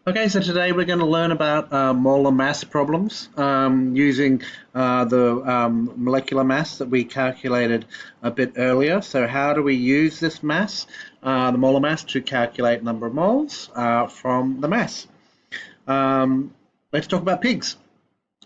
Okay, so today we're going to learn about molar mass problems using the molecular mass that we calculated a bit earlier. So how do we use this mass, the molar mass, to calculate number of moles from the mass? Let's talk about pigs.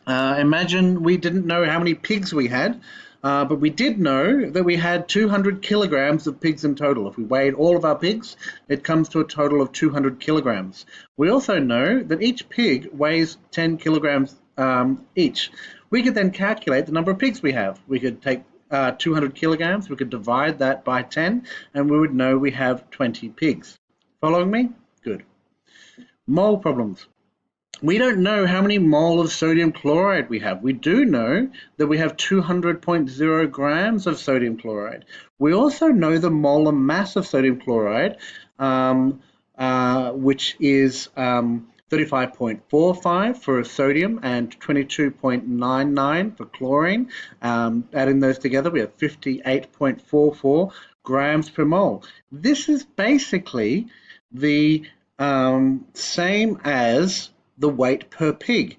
Imagine we didn't know how many pigs we had, but we did know that we had 200 kilograms of pigs in total. If we weighed all of our pigs, it comes to a total of 200 kilograms. We also know that each pig weighs 10 kilograms each. We could then calculate the number of pigs we have. We could take 200 kilograms, we could divide that by 10, and we would know we have 20 pigs. Following me? Good. Mole problems. We don't know how many mole of sodium chloride we have. We do know that we have 200.0 grams of sodium chloride. We also know the molar mass of sodium chloride, which is 35.45 for sodium and 22.99 for chlorine. Adding those together, we have 58.44 grams per mole. This is basically the same as the weight per pig.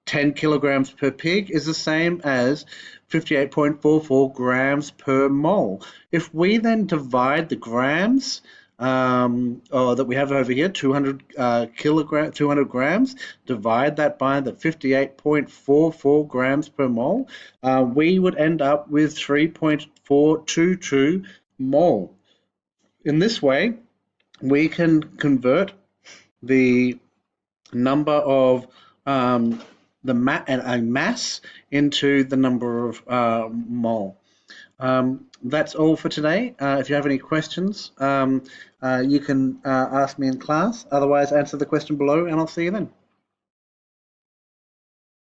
10 kilograms per pig is the same as 58.44 grams per mole. If we then divide the grams that we have over here, 200 grams, divide that by the 58.44 grams per mole, we would end up with 3.422 mole. In this way, we can convert the number of a mass into the number of mole. That's all for today. If you have any questions, you can ask me in class. Otherwise, answer the question below, and I'll see you then.